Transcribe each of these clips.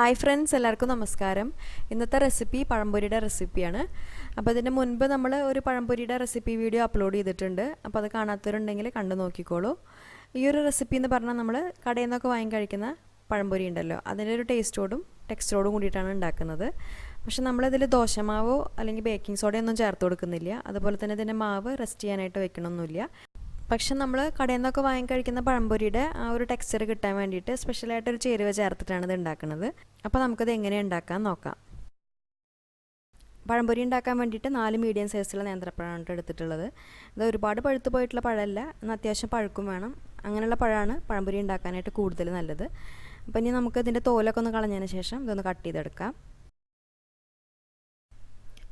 Hi friends, എല്ലാവർക്കും നമസ്കാരം. ഇന്നത്തെ റെസിപ്പി പഴംപൊരിയുടെ റെസിപ്പിയാണ്. അപ്പോൾ അതിന് മുൻപ് നമ്മൾ ഒരു പഴംപൊരിയുടെ റെസിപ്പി വീഡിയോ അപ്ലോഡ് ചെയ്തിട്ടുണ്ട്. അപ്പോൾ അത് കാണാത്തവരുണ്ടെങ്കിൽ കണ്ടു നോക്കിക്കോളൂ. ഈ ഒരു റെസിപ്പി എന്ന് പറഞ്ഞാൽ നമ്മൾ കടയിൽ നിന്നൊക്കെ വാങ്ങി കഴിക്കുന്ന പഴംപൊരി ഉണ്ടല്ലോ, അതിൻ്റെ ഒരു ടേസ്റ്റോടും ടെക്സ്ചറോടും കൂടിയിട്ടാണ് ഉണ്ടാക്കുന്നത്. പക്ഷെ നമ്മളിതിൽ ദോശമാവോ അല്ലെങ്കിൽ ബേക്കിംഗ് സോഡയോ ഒന്നും ചേർത്ത് കൊടുക്കുന്നില്ല. അതുപോലെ തന്നെ ഇതിൻ്റെ മാവ് റെസ്റ്റ് ചെയ്യാനായിട്ട് വെക്കണമൊന്നുമില്ല. പക്ഷെ നമ്മൾ കടയിൽ നിന്നൊക്കെ വാങ്ങി കഴിക്കുന്ന പഴംപൊരിയുടെ ആ ഒരു ടെക്സ്ചർ കിട്ടാൻ വേണ്ടിയിട്ട് സ്പെഷ്യലായിട്ടൊരു ചേരുവ ചേർത്തിട്ടാണ് ഇത് ഉണ്ടാക്കുന്നത്. അപ്പോൾ നമുക്കത് എങ്ങനെ ഉണ്ടാക്കാൻ നോക്കാം. പഴംപൊരി ഉണ്ടാക്കാൻ വേണ്ടിയിട്ട് 4 മീഡിയം സൈസിലുള്ള നേന്ത്രപ്പഴമാണ് എടുത്തിട്ടുള്ളത്. ഇത് ഒരുപാട് പഴുത്ത് പോയിട്ടുള്ള പഴമല്ല, എന്നാൽ അത്യാവശ്യം പഴുക്കും വേണം. അങ്ങനെയുള്ള പഴമാണ് പഴംപൊരി ഉണ്ടാക്കാനായിട്ട് കൂടുതൽ നല്ലത്. അപ്പോൾ ഇനി നമുക്ക് ഇതിൻ്റെ തോലൊക്കെ ഒന്ന് കളഞ്ഞതിന് ശേഷം ഇതൊന്ന് കട്ട് ചെയ്തെടുക്കാം.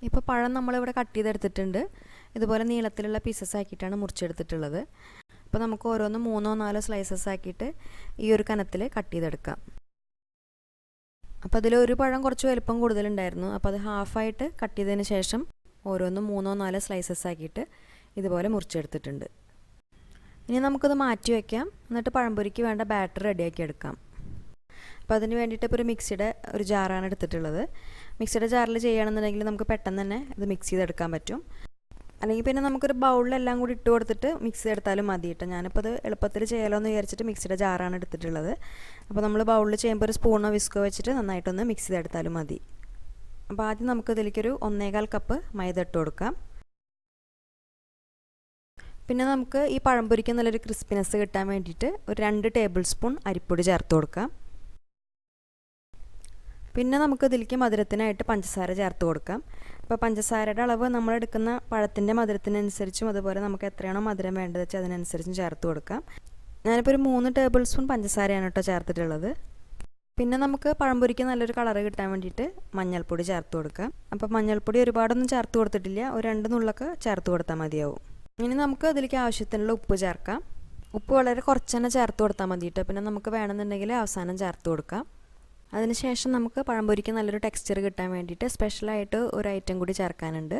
ഇപ്പോൾ പഴം നമ്മളിവിടെ കട്ട് ചെയ്തെടുത്തിട്ടുണ്ട്. ഇതുപോലെ നീളത്തിലുള്ള പീസസ് ആക്കിയിട്ടാണ് മുറിച്ചെടുത്തിട്ടുള്ളത്. അപ്പോൾ നമുക്ക് ഓരോന്ന് 3-4 സ്ലൈസസ് ആക്കിയിട്ട് ഈ ഒരു കനത്തിൽ കട്ട് ചെയ്തെടുക്കാം. അപ്പോൾ അതിലൊരു പഴം കുറച്ച് വലുപ്പം കൂടുതലുണ്ടായിരുന്നു. അപ്പോൾ അത് ഹാഫായിട്ട് കട്ട് ചെയ്തതിന് ശേഷം ഓരോന്ന് 3-4 സ്ലൈസസ് ആക്കിയിട്ട് ഇതുപോലെ മുറിച്ചെടുത്തിട്ടുണ്ട്. ഇനി നമുക്കത് മാറ്റി വയ്ക്കാം. എന്നിട്ട് പഴംപൊരിക്ക് വേണ്ട ബാറ്റർ റെഡിയാക്കി എടുക്കാം. അപ്പോൾ അതിന് വേണ്ടിയിട്ട് ഇപ്പോൾ ഒരു മിക്സിയുടെ ഒരു ജാറാണ് എടുത്തിട്ടുള്ളത്. മിക്സിയുടെ ജാറിൽ ചെയ്യുകയാണെന്നുണ്ടെങ്കിൽ നമുക്ക് പെട്ടെന്ന് തന്നെ ഇത് മിക്സ് ചെയ്തെടുക്കാൻ പറ്റും. അല്ലെങ്കിൽ പിന്നെ നമുക്കൊരു ബൗളിലെല്ലാം കൂടി ഇട്ട് കൊടുത്തിട്ട് മിക്സ് ചെയ്തെടുത്താലും മതി കേട്ടോ. ഞാനിപ്പോൾ അത് എളുപ്പത്തിൽ ചെയ്യാലോ എന്ന് വിചാരിച്ചിട്ട് മിക്സിയുടെ ജാറാണ് എടുത്തിട്ടുള്ളത്. അപ്പോൾ നമ്മൾ ബൗളിൽ ചെയ്യുമ്പോൾ ഒരു സ്പൂണോ വിസ്കോ വെച്ചിട്ട് നന്നായിട്ടൊന്ന് മിക്സ് ചെയ്തെടുത്താലും മതി. അപ്പോൾ ആദ്യം നമുക്ക് ഇതിലേക്കൊരു 1.25 കപ്പ് മൈദ ഇട്ട് കൊടുക്കാം. പിന്നെ നമുക്ക് ഈ പഴംപൊരിക്ക് നല്ലൊരു ക്രിസ്പിനെസ് കിട്ടാൻ വേണ്ടിയിട്ട് ഒരു 2 ടേബിൾ സ്പൂൺ അരിപ്പൊടി ചേർത്ത് കൊടുക്കാം. പിന്നെ നമുക്ക് ഇതിലേക്ക് മധുരത്തിനായിട്ട് പഞ്ചസാര ചേർത്ത് കൊടുക്കാം. അപ്പോൾ പഞ്ചസാരയുടെ അളവ് നമ്മളെടുക്കുന്ന പഴത്തിൻ്റെ മധുരത്തിനനുസരിച്ചും അതുപോലെ നമുക്ക് എത്രയാണോ മധുരം വേണ്ടത് വെച്ചാൽ അതിനനുസരിച്ചും ചേർത്ത് കൊടുക്കാം. ഞാനിപ്പോൾ ഒരു 3 ടേബിൾ സ്പൂൺ പഞ്ചസാരയാണ് കേട്ടോ ചേർത്തിട്ടുള്ളത്. പിന്നെ നമുക്ക് പഴംപൊരിക്ക് നല്ലൊരു കളറ് കിട്ടാൻ വേണ്ടിയിട്ട് മഞ്ഞൾപ്പൊടി ചേർത്ത് കൊടുക്കാം. അപ്പോൾ മഞ്ഞൾപ്പൊടി ഒരുപാടൊന്നും ചേർത്ത് കൊടുത്തിട്ടില്ല, ഒരു 2 നുള്ളൊക്കെ ചേർത്ത് കൊടുത്താൽ മതിയാവും. ഇനി നമുക്ക് അതിലേക്ക് ആവശ്യത്തിനുള്ള ഉപ്പ് ചേർക്കാം. ഉപ്പ് വളരെ കുറച്ച് തന്നെ ചേർത്ത് കൊടുത്താൽ മതി കേട്ടോ. പിന്നെ നമുക്ക് വേണമെന്നുണ്ടെങ്കിൽ അവസാനം ചേർത്ത് കൊടുക്കാം. അതിനുശേഷം നമുക്ക് പഴംപൊരിക്ക് നല്ലൊരു ടെക്സ്ചർ കിട്ടാൻ വേണ്ടിയിട്ട് സ്പെഷ്യലായിട്ട് ഒരു ഐറ്റം കൂടി ചേർക്കാനുണ്ട്.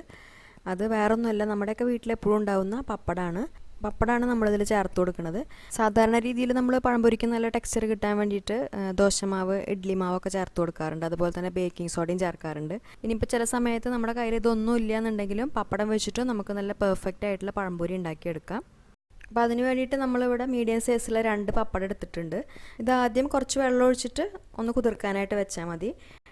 അത് വേറൊന്നുമല്ല, നമ്മുടെയൊക്കെ വീട്ടിലെപ്പോഴും ഉണ്ടാകുന്ന പപ്പടമാണ് നമ്മളിതിൽ ചേർത്ത് കൊടുക്കുന്നത്. സാധാരണ രീതിയിൽ നമ്മൾ പഴംപൊരിക്ക് നല്ല ടെക്സ്ചർ കിട്ടാൻ വേണ്ടിയിട്ട് ദോശമാവ്, ഇഡ്ഡലി മാവൊക്കെ ചേർത്ത് കൊടുക്കാറുണ്ട്. അതുപോലെ തന്നെ ബേക്കിംഗ് സോഡയും ചേർക്കാറുണ്ട്. ഇനിയിപ്പോൾ ചില സമയത്ത് നമ്മുടെ കയ്യിൽ ഇതൊന്നും ഇല്ല എന്നുണ്ടെങ്കിലും പപ്പടം വെച്ചിട്ട് നമുക്ക് നല്ല പെർഫെക്റ്റ് ആയിട്ടുള്ള പഴംപൊരി ഉണ്ടാക്കിയെടുക്കാം. അപ്പോൾ അതിന് വേണ്ടിയിട്ട് നമ്മളിവിടെ മീഡിയം സൈസിലെ 2 പപ്പടം എടുത്തിട്ടുണ്ട്. ഇത് ആദ്യം കുറച്ച് വെള്ളം ഒഴിച്ചിട്ട് ഒന്ന് കുതിർക്കാനായിട്ട് വെച്ചാൽ മതി.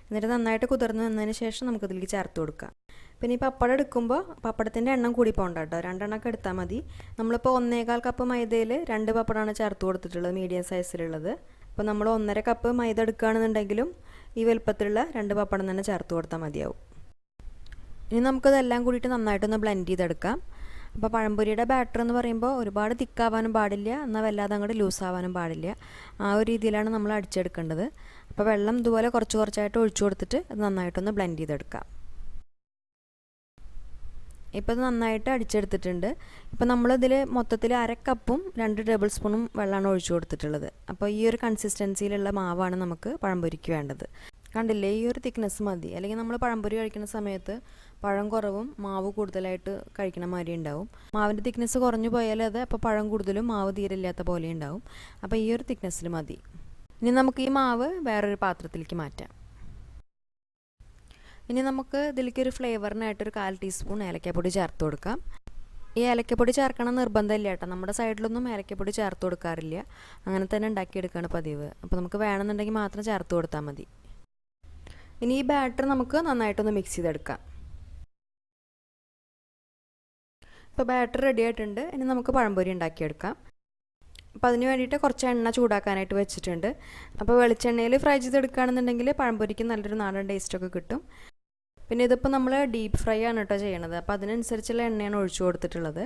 എന്നിട്ട് നന്നായിട്ട് കുതിർന്ന് വന്നതിന് ശേഷം നമുക്കിതിലേക്ക് ചേർത്ത് കൊടുക്കാം. പിന്നെ ഈ പപ്പടം എടുക്കുമ്പോൾ പപ്പടത്തിൻ്റെ എണ്ണം കൂടി പോകണ്ട കേട്ടോ, 2 എണ്ണമൊക്കെ എടുത്താൽ മതി. നമ്മളിപ്പോൾ 1.25 കപ്പ് മൈദയിൽ 2 പപ്പടമാണ് ചേർത്ത് കൊടുത്തിട്ടുള്ളത്, മീഡിയം സൈസിലുള്ളത്. അപ്പോൾ നമ്മൾ 1.5 കപ്പ് മൈദ എടുക്കുകയാണെന്നുണ്ടെങ്കിലും ഈ വലുപ്പത്തിലുള്ള 2 പപ്പടം തന്നെ ചേർത്ത് കൊടുത്താൽ മതിയാവും. ഇനി നമുക്കതെല്ലാം കൂടിയിട്ട് നന്നായിട്ടൊന്ന് ബ്ലെൻഡ് ചെയ്തെടുക്കാം. അപ്പോൾ പഴംപൊരിയുടെ ബാറ്റർ എന്ന് പറയുമ്പോൾ ഒരുപാട് തിക്കാവാനും പാടില്ല, എന്നാൽ വല്ലാതെ അങ്ങോട്ട് ലൂസാവാനും പാടില്ല. ആ ഒരു രീതിയിലാണ് നമ്മൾ അടിച്ചെടുക്കേണ്ടത്. അപ്പോൾ വെള്ളം ഇതുപോലെ കുറച്ച് കുറച്ചായിട്ട് ഒഴിച്ചു കൊടുത്തിട്ട് അത് നന്നായിട്ടൊന്ന് ബ്ലെൻഡ് ചെയ്തെടുക്കാം. ഇപ്പോൾ ഇത് നന്നായിട്ട് അടിച്ചെടുത്തിട്ടുണ്ട്. ഇപ്പോൾ നമ്മളിതിൽ മൊത്തത്തിൽ 1/2 കപ്പും 2 ടേബിൾ സ്പൂണും വെള്ളമാണ് ഒഴിച്ചു കൊടുത്തിട്ടുള്ളത്. അപ്പോൾ ഈ ഒരു കൺസിസ്റ്റൻസിയിലുള്ള മാവാണ് നമുക്ക് പഴംപൊരിക്ക് വേണ്ടത്. കണ്ടില്ലേ, ഈ ഒരു തിക്നെസ് മതി. അല്ലെങ്കിൽ നമ്മൾ പഴംപൊരി കഴിക്കുന്ന സമയത്ത് പഴം കുറവും മാവ് കൂടുതലായിട്ട് കഴിക്കണ മാതിരി ഉണ്ടാവും. മാവിൻ്റെ തിക്നെസ് കുറഞ്ഞു പോയാൽ അത് അപ്പോൾ പഴം കൂടുതലും മാവ് തീരെ ഇല്ലാത്ത പോലെ ഉണ്ടാവും. അപ്പോൾ ഈ ഒരു തിക്നെസ്സിൽ മതി. ഇനി നമുക്ക് ഈ മാവ് വേറൊരു പാത്രത്തിലേക്ക് മാറ്റാം. ഇനി നമുക്ക് ഇതിലേക്ക് ഒരു ഫ്ലേവറിനായിട്ടൊരു 1/4 ടീസ്പൂൺ ഏലക്കാപ്പൊടി ചേർത്ത് കൊടുക്കാം. ഈ ഏലക്കപ്പൊടി ചേർക്കണം നിർബന്ധമില്ല കേട്ടോ. നമ്മുടെ സൈഡിലൊന്നും ഏലക്കപ്പൊടി ചേർത്ത് കൊടുക്കാറില്ല, അങ്ങനെ തന്നെ ഉണ്ടാക്കിയെടുക്കുകയാണ് പതിവ്. അപ്പോൾ നമുക്ക് വേണമെന്നുണ്ടെങ്കിൽ മാത്രം ചേർത്ത് കൊടുത്താൽ മതി. ഇനി ഈ ബാറ്റർ നമുക്ക് നന്നായിട്ടൊന്ന് മിക്സ് ചെയ്തെടുക്കാം. ഇപ്പോൾ ബാറ്റർ റെഡി ആയിട്ടുണ്ട്. ഇനി നമുക്ക് പഴംപൊരി ഉണ്ടാക്കിയെടുക്കാം. അപ്പോൾ അതിന് വേണ്ടിയിട്ട് കുറച്ച് എണ്ണ ചൂടാക്കാനായിട്ട് വെച്ചിട്ടുണ്ട്. അപ്പോൾ വെളിച്ചെണ്ണയിൽ ഫ്രൈ ചെയ്തെടുക്കുകയാണെന്നുണ്ടെങ്കിൽ പഴംപൊരിക്ക് നല്ലൊരു നാടൻ ടേസ്റ്റൊക്കെ കിട്ടും. പിന്നെ ഇതിപ്പോൾ നമ്മൾ ഡീപ്പ് ഫ്രൈ ആണ് കേട്ടോ ചെയ്യണത്. അപ്പോൾ അതിനനുസരിച്ചുള്ള എണ്ണയാണ് ഒഴിച്ചു കൊടുത്തിട്ടുള്ളത്.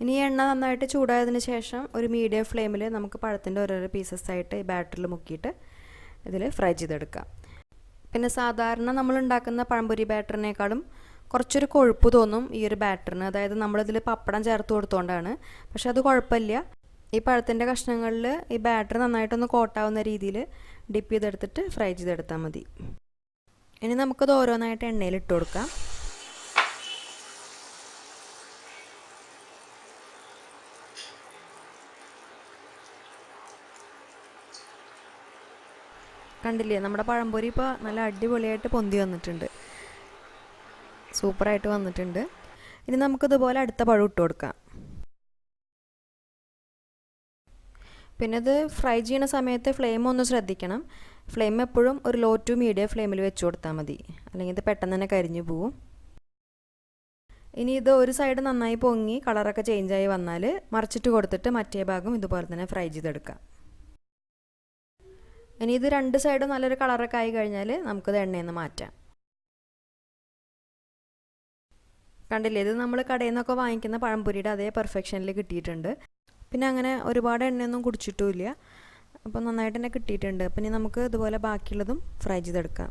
ഇനി ഈ എണ്ണ നന്നായിട്ട് ചൂടായതിന് ശേഷം ഒരു മീഡിയം ഫ്ലെയിമിൽ നമുക്ക് പഴത്തിൻ്റെ ഓരോരോ പീസസ് ആയിട്ട് ഈ ബാറ്ററിൽ മുക്കിയിട്ട് ഇതിൽ ഫ്രൈ ചെയ്തെടുക്കാം. പിന്നെ സാധാരണ നമ്മൾ ഉണ്ടാക്കുന്ന പഴംപൊരി ബാറ്ററിനേക്കാളും കുറച്ചൊരു കൊഴുപ്പ് തോന്നും ഈ ഒരു ബാറ്ററിന്. അതായത് നമ്മളിതിൽ പപ്പടം ചേർത്ത് കൊടുത്തുകൊണ്ടാണ്. പക്ഷെ അത് കുഴപ്പമില്ല. ഈ പഴത്തിൻ്റെ കഷ്ണങ്ങളിൽ ഈ ബാറ്റർ നന്നായിട്ടൊന്ന് കോട്ടാവുന്ന രീതിയിൽ ഡിപ്പ് ചെയ്തെടുത്തിട്ട് ഫ്രൈ ചെയ്തെടുത്താൽ മതി. ഇനി നമുക്കത് ഓരോന്നായിട്ട് എണ്ണയിൽ ഇട്ട് കൊടുക്കാം. കണ്ടില്ലേ, നമ്മുടെ പഴംപൊരി ഇപ്പോൾ നല്ല അടിപൊളിയായിട്ട് പൊന്തി വന്നിട്ടുണ്ട്, സൂപ്പറായിട്ട് വന്നിട്ടുണ്ട്. ഇനി നമുക്കിതുപോലെ അടുത്ത പഴം ഇട്ട് കൊടുക്കാം. പിന്നെ ഇത് ഫ്രൈ ചെയ്യുന്ന സമയത്ത് ഫ്ലെയിം ഒന്ന് ശ്രദ്ധിക്കണം. ഫ്ലെയിം എപ്പോഴും ഒരു ലോ ടു മീഡിയം ഫ്ലെയിമിൽ വെച്ച് കൊടുത്താൽ മതി, അല്ലെങ്കിൽ ഇത് പെട്ടെന്ന് തന്നെ കരിഞ്ഞു പോവും. ഇനി ഇത് ഒരു സൈഡ് നന്നായി പൊങ്ങി കളറൊക്കെ ചേഞ്ചായി വന്നാൽ മറിച്ചിട്ട് കൊടുത്തിട്ട് മറ്റേ ഭാഗം ഇതുപോലെ തന്നെ ഫ്രൈ ചെയ്തെടുക്കാം. ഇനി ഇത് രണ്ട് സൈഡും നല്ലൊരു കളറൊക്കെ ആയി കഴിഞ്ഞാൽ നമുക്കിത് എണ്ണയിൽ നിന്ന് മാറ്റാം. കണ്ടില്ലേ, ഇത് നമ്മൾ കടയിൽ നിന്നൊക്കെ വാങ്ങിക്കുന്ന പഴംപൊരിയുടെ അതേ പെർഫെക്ഷനിൽ കിട്ടിയിട്ടുണ്ട്. പിന്നെ അങ്ങനെ ഒരുപാട് എണ്ണയൊന്നും കുടിച്ചിട്ടുമില്ല, അപ്പോൾ നന്നായിട്ട് തന്നെ കിട്ടിയിട്ടുണ്ട്. അപ്പം ഇനി നമുക്ക് ഇതുപോലെ ബാക്കിയുള്ളതും ഫ്രൈ ചെയ്തെടുക്കാം.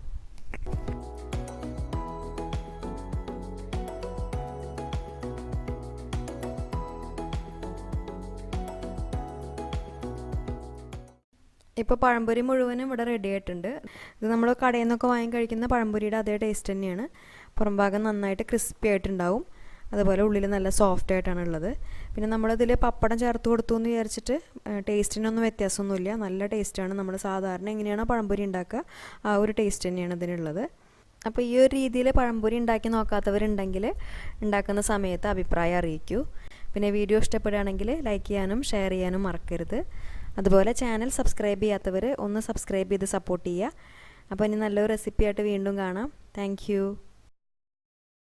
ഇപ്പോൾ പഴംപൊരി മുഴുവനും ഇവിടെ റെഡി ആയിട്ടുണ്ട്. ഇത് നമ്മൾ കടയിൽ നിന്നൊക്കെ വാങ്ങി കഴിക്കുന്ന പഴംപൊരിയുടെ അതേ ടേസ്റ്റ് തന്നെയാണ്. പുറം ഭാഗം നന്നായിട്ട് ക്രിസ്പി ആയിട്ടുണ്ടാവും, അതുപോലെ ഉള്ളിൽ നല്ല സോഫ്റ്റ് ആയിട്ടാണ് ഉള്ളത്. പിന്നെ നമ്മളിതിൽ പപ്പടം ചേർത്ത് കൊടുത്തു എന്ന് വിചാരിച്ചിട്ട് ടേസ്റ്റിനൊന്നും വ്യത്യാസമൊന്നുമില്ല, നല്ല ടേസ്റ്റാണ്. നമ്മൾ സാധാരണ എങ്ങനെയാണോ പഴംപൊരി ഉണ്ടാക്കുക ആ ഒരു ടേസ്റ്റ് തന്നെയാണ് ഇതിനുള്ളത്. അപ്പോൾ ഈ ഒരു രീതിയിൽ പഴംപൊരി ഉണ്ടാക്കി നോക്കാത്തവരുണ്ടെങ്കിൽ ഉണ്ടാക്കുന്ന സമയത്ത് അഭിപ്രായം അറിയിക്കൂ. പിന്നെ വീഡിയോ ഇഷ്ടപ്പെടുകയാണെങ്കിൽ ലൈക്ക് ചെയ്യാനും ഷെയർ ചെയ്യാനും മറക്കരുത്. അതുപോലെ ചാനൽ സബ്സ്ക്രൈബ് ചെയ്യാത്തവർ ഒന്ന് സബ്സ്ക്രൈബ് ചെയ്ത് സപ്പോർട്ട് ചെയ്യുക. അപ്പോൾ ഇനി നല്ലൊരു റെസിപ്പി ആയിട്ട് വീണ്ടും കാണാം. താങ്ക്